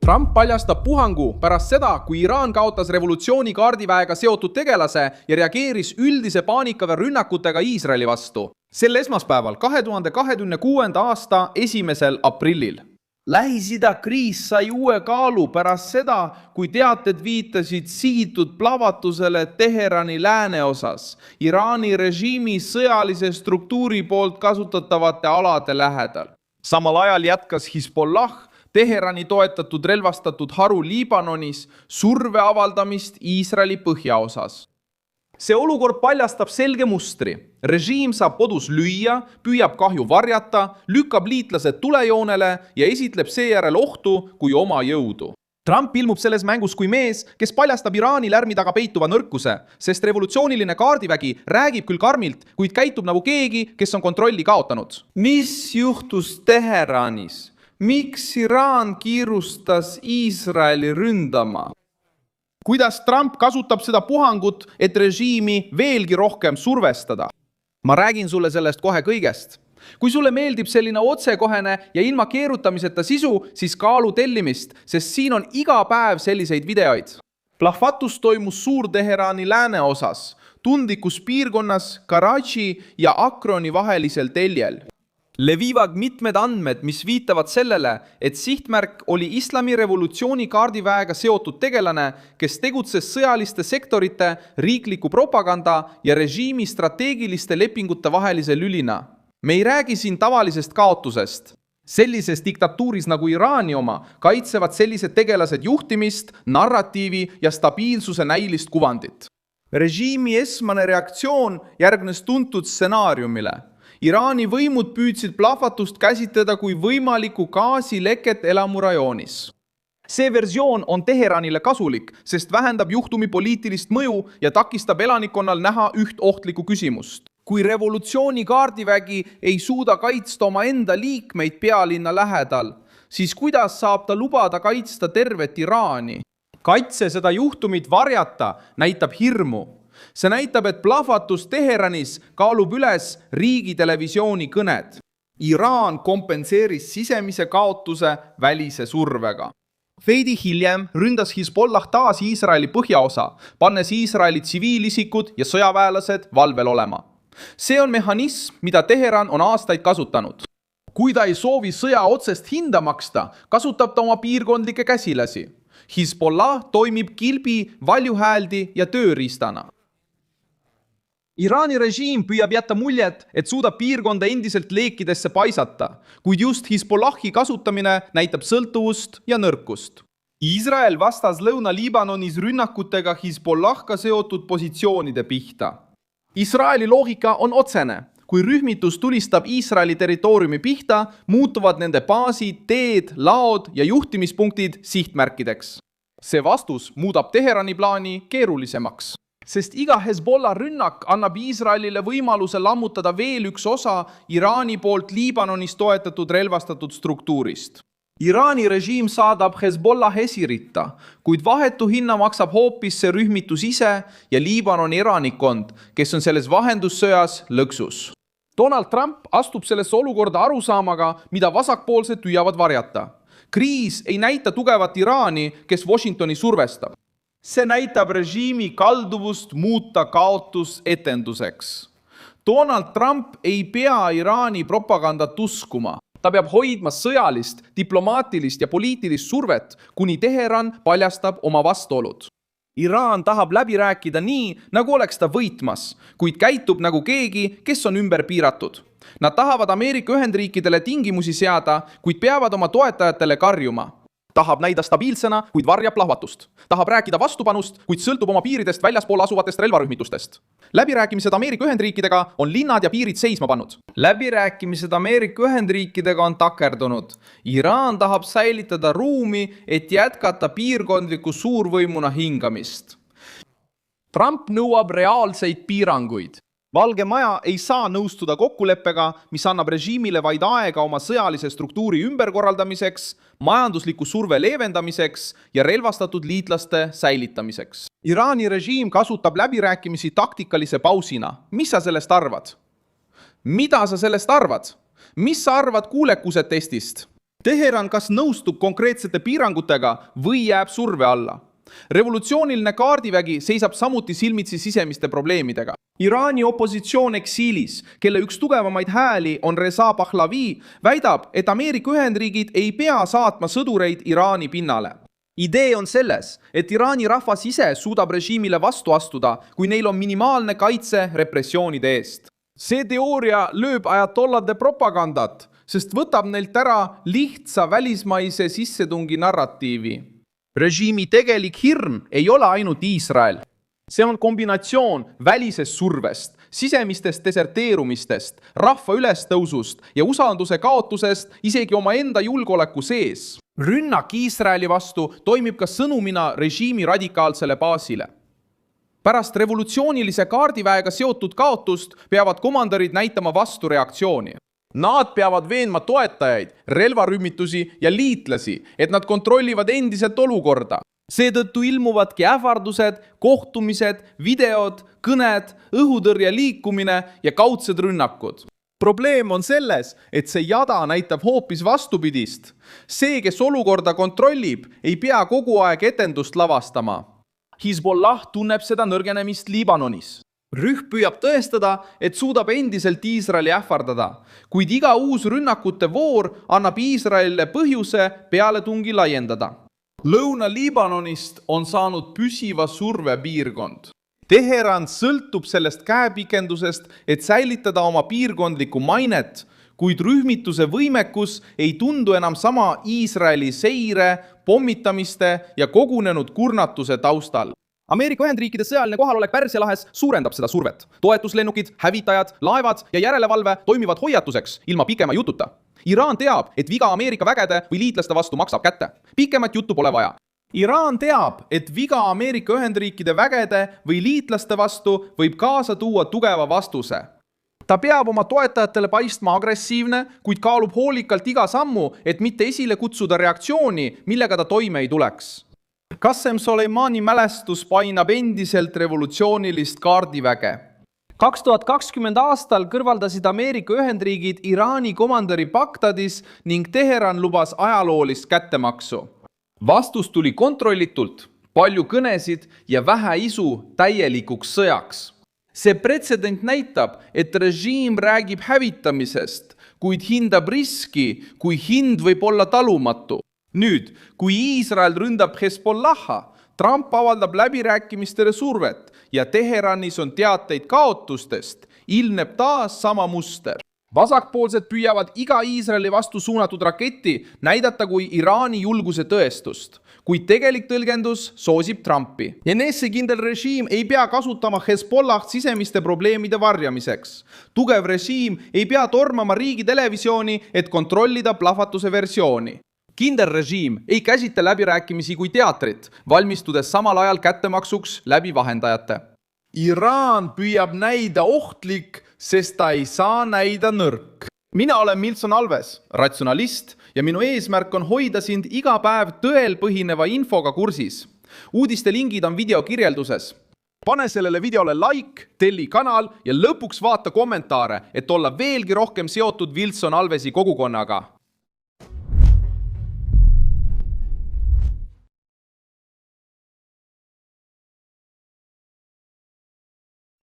Trump paljastab puhangu pärast seda, kui Iraan kaotas revolutsiooni kaardiväega seotud tegelase ja reageeris üldise paanikaga rünnakutega Iisraeli vastu. Sel esmaspäeval 2026. aasta 1. aprillil. Lähis-Ida kriis sai uue kaalu pärast seda, kui teated viitasid sihitud plahvatusele Teherani lääneosas, Iraani režiimi sõjalise struktuuri poolt kasutatavate alade lähedal. Samal ajal jätkas Hezbollah, Teherani toetatud relvastatud haru Liibanonis, surve avaldamist Iisraeli põhjaosas. See olukord paljastab selge mustri. Režiim saab kodus lüüa, püüab kahju varjata, lükkab liitlased tulejoonele ja esitleb seejärel ohtu kui oma jõudu. Trump ilmub selles mängus kui mees, kes paljastab Iraani lärmi taga peituva nõrkuse, sest revolutsiooniline kaardivägi räägib küll karmilt, kuid käitub nagu keegi, kes on kontrolli kaotanud. Mis juhtus Teheranis? Miks Iraan kiirustas Iisraeli ründama? Kuidas Trump kasutab seda puhangut, et režiimi veelgi rohkem survestada? Ma räägin sulle sellest kohe kõigest. Kui sulle meeldib selline otsekohene ja ilma keerutamiseta sisu, siis kaalu tellimist, sest siin on iga päev selliseid videoid. Plahvatus toimus Suur-Teherani lääneosas, tundlikus piirkonnas Karachi ja Akroni vahelisel teljel. Levivad mitmed andmed, mis viitavad sellele, et sihtmärk oli islami revolutsiooni kaardiväega seotud tegelane, kes tegutses sõjaliste sektorite, riikliku propaganda ja režiimi strateegiliste lepingute vahelise lülina. Me ei räägi siin tavalisest kaotusest. Sellises diktatuuris nagu Iraani oma kaitsevad sellised tegelased juhtimist, narratiivi ja stabiilsuse näilist kuvandit. Režiimi esmane reaktsioon järgnes tuntud stsenaariumile. Iraani võimud püüdsid plahvatust käsitleda kui võimalikku gaasileket elamurajoonis. See versioon on Teheranile kasulik, sest vähendab juhtumi poliitilist mõju ja takistab elanikkonnal näha üht ohtlikku küsimust. Kui revolutsiooni kaardivägi ei suuda kaitsta oma enda liikmeid pealinna lähedal, siis kuidas saab ta lubada kaitsta tervet Iraani? Kaitse seda juhtumit varjata näitab hirmu. See näitab, et plahvatus Teheranis kaalub üles riigitelevisiooni kõned. Iraan kompenseeris sisemise kaotuse välise survega. Veidi hiljem ründas Hezbollah taas Iisraeli põhjaosa, pannes Iisraeli tsiviilisikud ja sõjaväelased valvel olema. See on mehhanism, mida Teheran on aastaid kasutanud. Kui ta ei soovi sõja otsest hinda maksta, kasutab ta oma piirkondlikke käsilasi. Hezbollah toimib kilbi, valjuhääldi ja tööriistana. Iraani režiim püüab jätta muljet, et suudab piirkonda endiselt leekidesse paisata, kuid just Hezbollahi kasutamine näitab sõltuvust ja nõrkust. Iisrael vastas Lõuna-Liibanonis rünnakutega Hezbollahga seotud positsioonide pihta. Iisraeli loogika on otsene. Kui rühmitus tulistab Iisraeli territooriumi pihta, muutuvad nende baasid, teed, laod ja juhtimispunktid sihtmärkideks. See vastus muudab Teherani plaani keerulisemaks. Sest iga Hezbollah rünnak annab Iisraelile võimaluse lammutada veel üks osa Iraani poolt Liibanonis toetatud relvastatud struktuurist. Iraani režiim saadab Hezbollah esiritta, kuid vahetu hinna maksab hoopis see rühmitus ise ja Liibanoni elanikkond, kes on selles vahendussõjas lõksus. Donald Trump astub sellesse olukorda arusaamaga, mida vasakpoolsed püüavad varjata. Kriis ei näita tugevat Iraani, kes Washingtoni survestab. See näitab režiimi kalduvust muuta kaotus etenduseks. Donald Trump ei pea Iraani propagandat uskuma. Ta peab hoidma sõjalist, diplomaatilist ja poliitilist survet, kuni Teheran paljastab oma vastuolud. Iraan tahab läbi rääkida nii, nagu oleks ta võitmas, kuid käitub nagu keegi, kes on ümber piiratud. Nad tahavad Ameerika Ühendriikidele tingimusi seada, kuid peavad oma toetajatele karjuma. Tahab näida stabiilsena, kuid varjab plahvatust. Tahab rääkida vastupanust, kuid sõltub oma piiridest väljaspool asuvatest relvarühmitustest. Läbirääkimised Ameerika Ühendriikidega on linnad ja piirid seisma pannud. Läbirääkimised Ameerika Ühendriikidega on takerdunud. Iraan tahab säilitada ruumi, et jätkata piirkondliku suurvõimuna hingamist. Trump nõuab reaalseid piiranguid. Valge Maja ei saa nõustuda kokkuleppega, mis annab režiimile vaid aega oma sõjalise struktuuri ümberkorraldamiseks, majandusliku surve leevendamiseks ja relvastatud liitlaste säilitamiseks. Iraani režiim kasutab läbirääkimisi taktikalise pausina. Mis sa sellest arvad? Mida sa sellest arvad? Mis sa arvad kuulekuse testist? Teheran kas nõustub konkreetsete piirangutega või jääb surve alla. Revolutsiooniline kaardivägi seisab samuti silmitsi sisemiste probleemidega. Iraani opositsioon eksiilis, kelle üks tugevamaid hääli on Reza Pahlavi, väidab, et Ameerika Ühendriigid ei pea saatma sõdureid Iraani pinnale. Idee on selles, et Iraani rahvas ise suudab režiimile vastu astuda, kui neil on minimaalne kaitse repressioonide eest. See teooria lööb ajatollade propagandat, sest võtab neilt ära lihtsa välismaise sissetungi narratiivi. Režiimi tegelik hirm ei ole ainult Iisrael. See on kombinatsioon välisest survest, sisemistest deserteerumistest, rahva ülestõusust ja usalduse kaotusest isegi omaenda julgeoleku sees. Rünnak Iisraeli vastu toimib ka sõnumina režiimi radikaalsele baasile. Pärast revolutsioonilise kaardiväega seotud kaotust peavad komandarid näitama vastureaktsiooni. Nad peavad veenma toetajaid, relvarühmitusi ja liitlasi, et nad kontrollivad endiselt olukorda. Seetõttu ilmuvadki ähvardused, kohtumised, videod, kõned, õhutõrje liikumine ja kaudsed rünnakud. Probleem on selles, et see jada näitab hoopis vastupidist. See, kes olukorda kontrollib, ei pea kogu aeg etendust lavastama. Hezbollah tunneb seda nõrgenemist Liibanonis. Rühm püüab tõestada, et suudab endiselt Iisraeli ähvardada, kuid iga uus rünnakute voor annab Iisraelile põhjuse pealetungi laiendada. Lõuna-Liibanonist on saanud püsiva survepiirkond. Teheran sõltub sellest käepikendusest, et säilitada oma piirkondlikku mainet, kuid rühmituse võimekus ei tundu enam sama Iisraeli seire, pommitamiste ja kogunenud kurnatuse taustal. Ameerika Ühendriikide sõjaline kohalolek Pärsia lahes suurendab seda survet. Toetuslennukid, hävitajad, laevad ja järelevalve toimivad hoiatuseks ilma pikema jututa. Iraan teab, et viga Ameerika vägede või liitlaste vastu maksab kätte. Pikemat juttu pole vaja. Iraan teab, et viga Ameerika Ühendriikide vägede või liitlaste vastu võib kaasa tuua tugeva vastuse. Ta peab oma toetajatele paistma agressiivne, kuid kaalub hoolikalt iga sammu, et mitte esile kutsuda reaktsiooni, millega ta toime ei tuleks. Qasem Soleimani mälestus painab endiselt revolutsioonilist kaardiväge. 2020 aastal kõrvaldasid Ameerika Ühendriigid Iraani komandari Bagdadis ning Teheran lubas ajaloolist kättemaksu. Vastus tuli kontrollitult, palju kõnesid ja vähe isu täielikuks sõjaks. See pretsedent näitab, et režiim räägib hävitamisest, kuid hindab riski, kui hind võib olla talumatu. Nüüd, kui Iisrael ründab Hezbollaha, Trump avaldab läbirääkimistele survet ja Teheranis on teateid kaotustest, ilmneb taas sama muster. Vasakpoolsed püüavad iga Iisraeli vastu suunatud raketti näidata kui Iraani julguse tõestust, kuid tegelik tõlgendus soosib Trumpi. Enesekindel režiim ei pea kasutama Hezbollah sisemiste probleemide varjamiseks. Tugev režiim ei pea tormama riigi televisiooni, et kontrollida plahvatuse versiooni. Kindel režiim ei käsita läbirääkimisi kui teatrit, valmistudes samal ajal kättemaksuks läbi vahendajate. Iraan püüab näida ohtlik, sest ta ei saa näida nõrk. Mina olen Milson Alves, ratsionalist, ja minu eesmärk on hoida sind iga päev tõel põhineva infoga kursis. Uudiste lingid on video kirjelduses. Pane sellele videole like, telli kanal ja lõpuks vaata kommentaare, et olla veelgi rohkem seotud Milson Alvesi kogukonnaga.